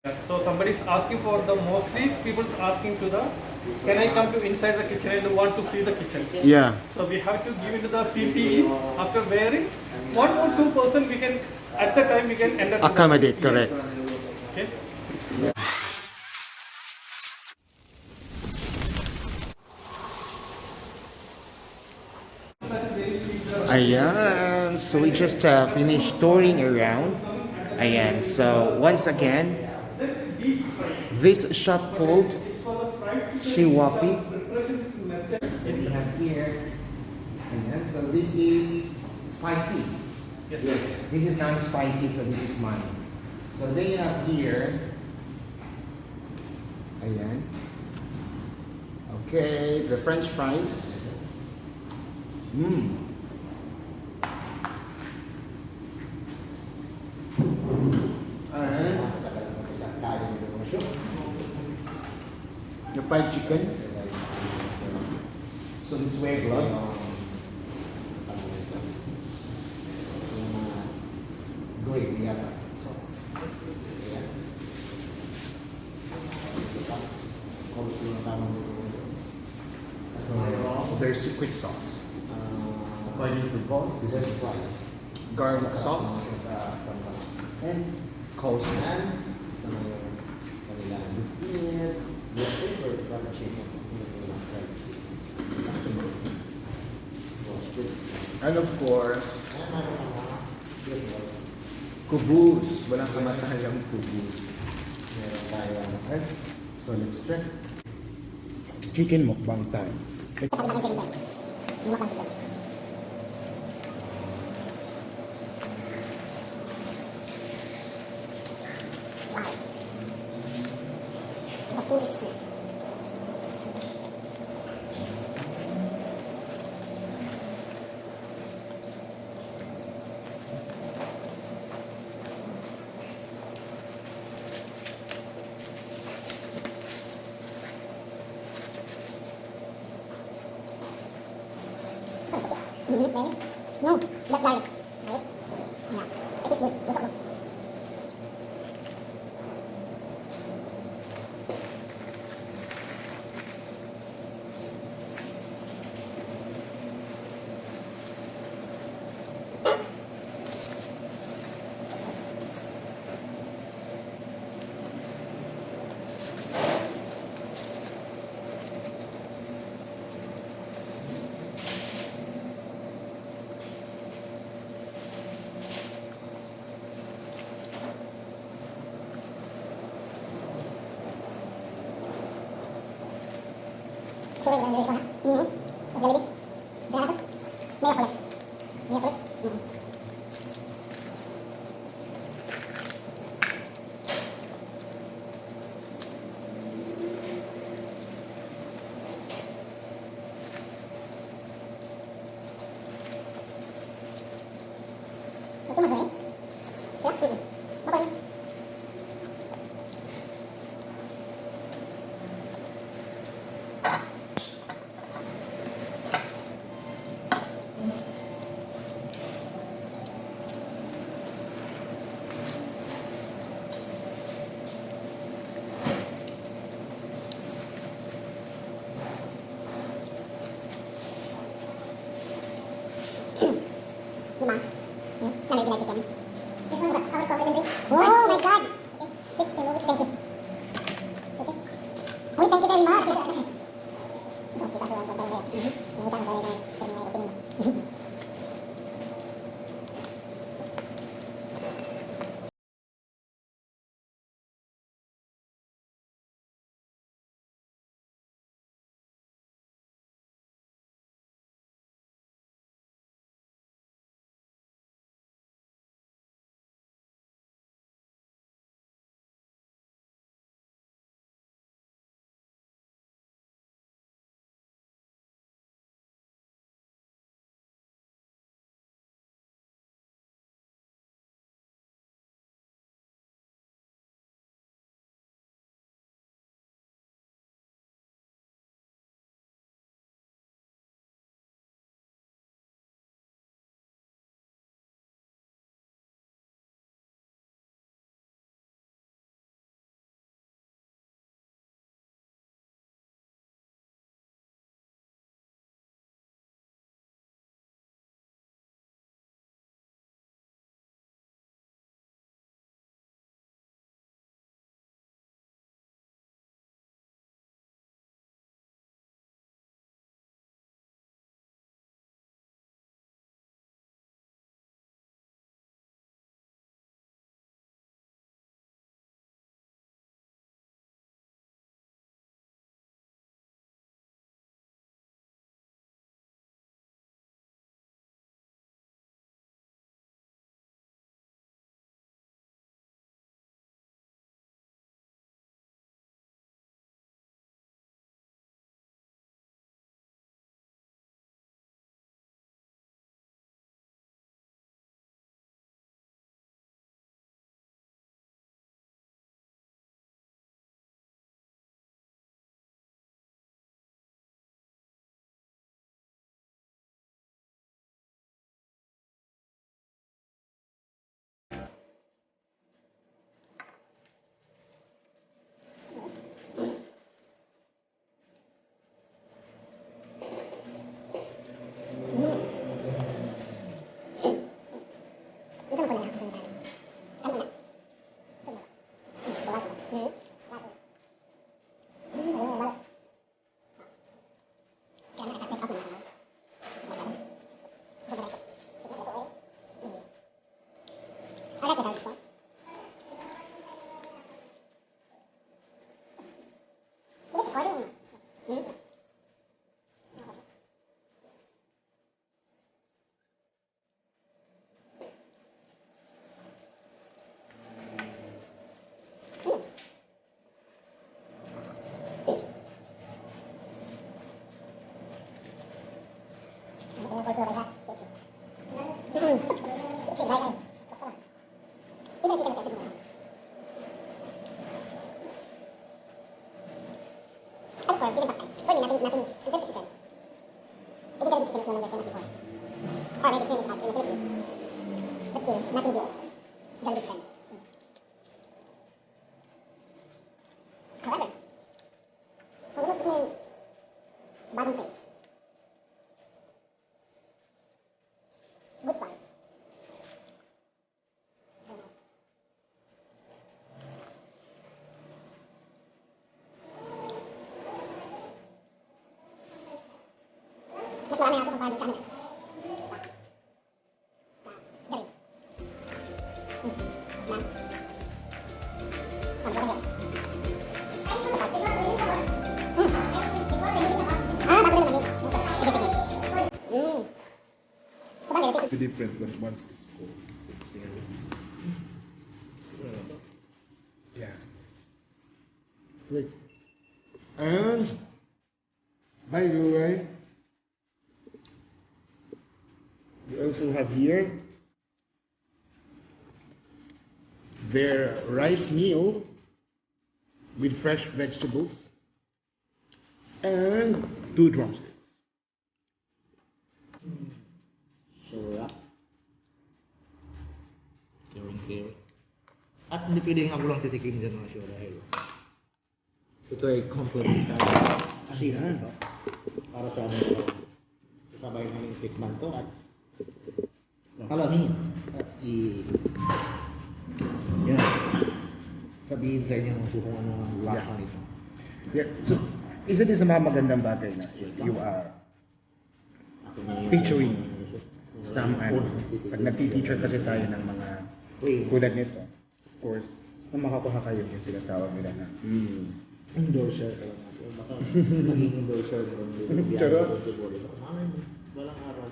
Yeah. So somebody is asking for the mostly people asking to the can I come to inside the kitchen and want to see the kitchen. Yeah. So we have to give into the PPE after wearing. One or two person we can at the time we can enter. Accommodate, correct. Okay. Ayan. So we just finished touring around. Ayan. So once again, this shop called Chewafi. So we have here. Ayan. So this is spicy. Yes. This is non-spicy, so this is mine. So they have here. Ayan. Okay, the French fries. Mmm. Alright. The fried chicken. So let's wear gloves. Great, yeah. So there's secret sauce. This is sauce. Garlic sauce. And coleslaw. And of course, kubus. Walang kamatayang kubus. Okay. So let's check. Chicken mukbang time. Maybe? No, that's garlic. Right? Yeah. It is good. Busog. Sudah bilang dari sana. Lebih. Jangan aku. Merah kulit. Merah kulit. Itu maksudnya? Ya. Apa ini? Lima. Namanya gila chicken. This one got our coffee and drink. Oh my god! Thank you. Okay. Oh, thank you very much. Kita sudah kontak. Kita sudah Different when once it's cold. Yeah. Great. And by the way, we also have here their rice meal with fresh vegetables and 2 drumsticks. Sarap. Caring. At hindi pwedeng ako lang titikim dyan mga show dahil ito ay compliment sa asinan ito. Para sa amin ito. Kasabay namin tikman to at alamin at yan. Sabihin sa inyo kung ano ang lasa nito. Yeah. So, isa din sa mga magandang bagay na you are featuring some pag nagti-teacher kasi tayo ng mga tulad nito, of course, na makakuha kayo yung tinatawag nila na Endorser ka lang natin. Baka maging endorser na rin. Charot. Walang araw.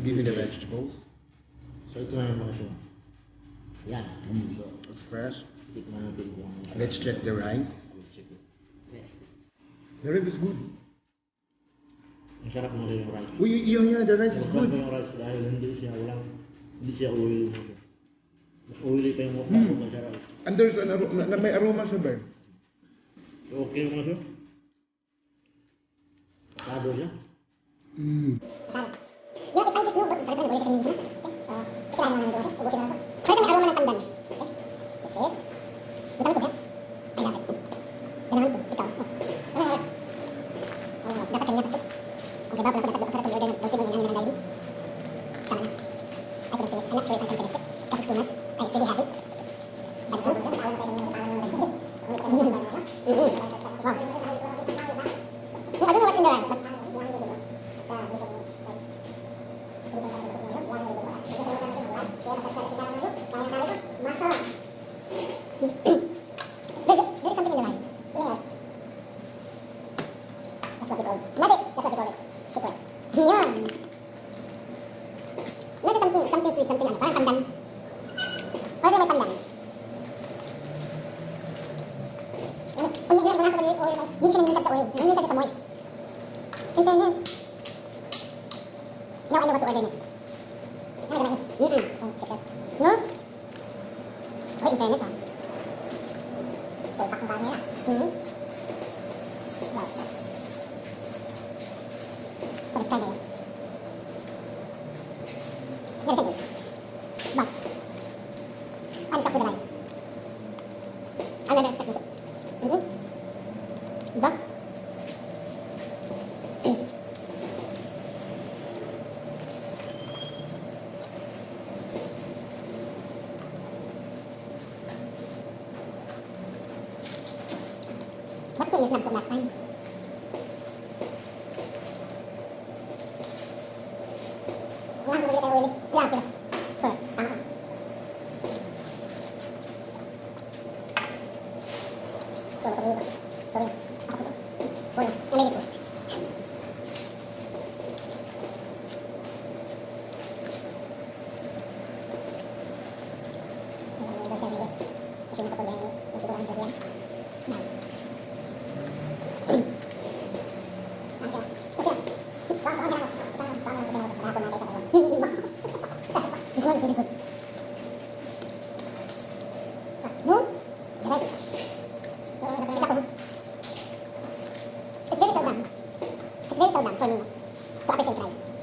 give you the vegetables. So ito na yung mga show. Yan. So, It's fresh. tikman natin kung Let's check the rice. check it. The rice is good. Ang sarap mo rin yung rice. Uy, yun, the rice is Masarap good. yung rice dahil hindi siya oily. Mas oily pa yung mukha ko sa rice. And there's an may aroma siya ba? Okay mo siya? Pasado siya? yung snap ko last time. Wala, bumili tayo ulit. Ilang kilo? Sure, tama ka.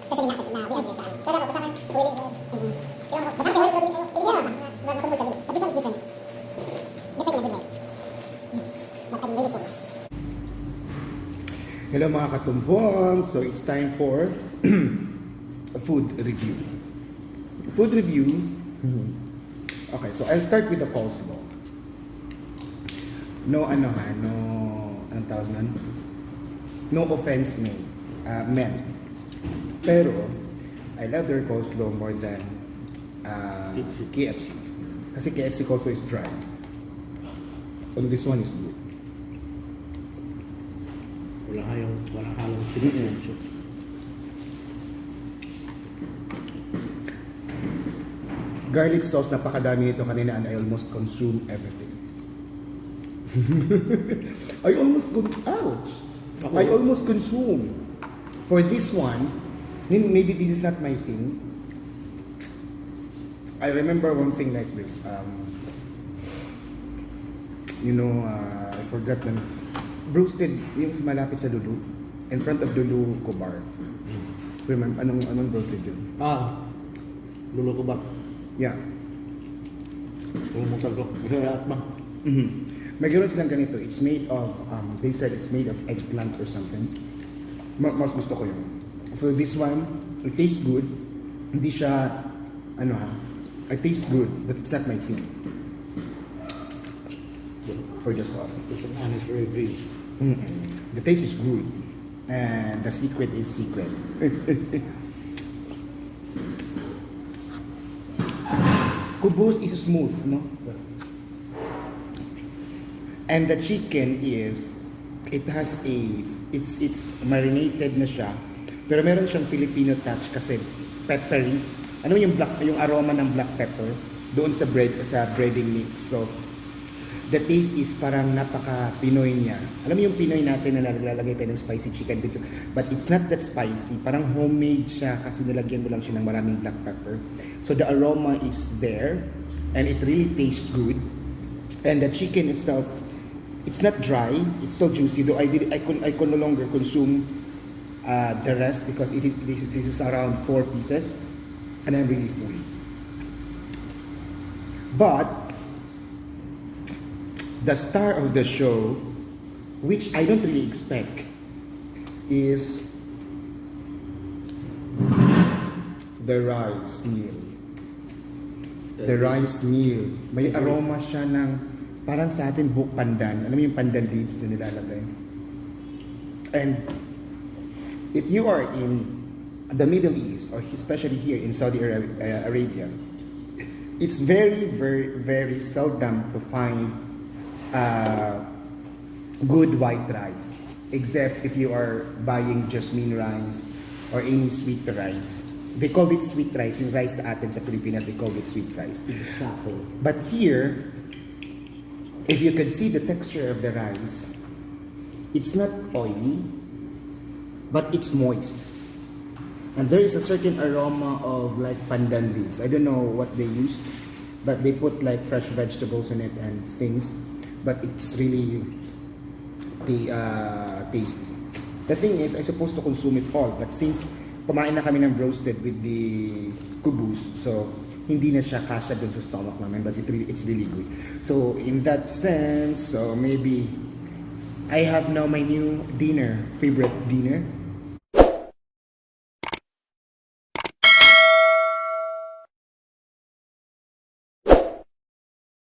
Sorry na. Ako po. Wala, nalagay ko. Hello mga katumbong! So it's time for a food review. Food review. Okay, so I'll start with the coleslaw. No anong tawag nun? No offense meant. Pero I love their coleslaw more than KFC. Kasi KFC coleslaw is dry. And this one is good. Walang halong chili. Garlic sauce, napakadami nito kanina and I almost consume everything. I almost consume. For this one, maybe this is not my thing. I remember one thing like this. I forgot na. Roasted, yung malapit sa Lulu. In front of Lulu Cobar. Remember, anong roasted yun? Lulo ko ba? Yeah. Pumumusal ko. Kaya at ba? Mayroon silang ganito. It's made of, they said it's made of eggplant or something. Mas gusto ko yun. For this one, it tastes good. Hindi siya, it tastes good, but it's not my thing. For the sauce. It's an honest review. The taste is good. And the secret is secret. Kubus is smooth, no? And the chicken is, it's marinated na siya. Pero meron siyang Filipino touch kasi peppery. Ano yung aroma ng black pepper doon sa breading mix. So the taste is parang napaka-Pinoy niya. Alam mo yung Pinoy natin na naglalagay tayo ng spicy chicken bits. But it's not that spicy. Parang homemade siya kasi nilagyan mo lang siya ng maraming black pepper. So the aroma is there and it really tastes good. And the chicken itself, it's not dry. It's still juicy. Though I could no longer consume the rest because this is around 4 pieces. And I'm really full. But the star of the show, which I don't really expect, is the rice meal. The rice meal. May aroma siya ng parang sa atin buhok pandan. Alam mo yung pandan leaves na nilalagay. And if you are in the Middle East, or especially here in Saudi Arabia, it's very, very, very seldom to find good white rice, except if you are buying jasmine rice or any sweet rice. They call it sweet rice. Yung rice sa atin sa Pilipinas, they call it sweet rice. Exactly. But here, if you can see the texture of the rice, it's not oily, but it's moist. And there is a certain aroma of like pandan leaves. I don't know what they used, but they put like fresh vegetables in it and things. But it's really tasty. The thing is, I'm supposed to consume it all, but since kumain na kami ng roasted with the kubus, so hindi na siya kasya dun sa stomach namin, but it's really good. So in that sense, so maybe I have now my new favorite dinner,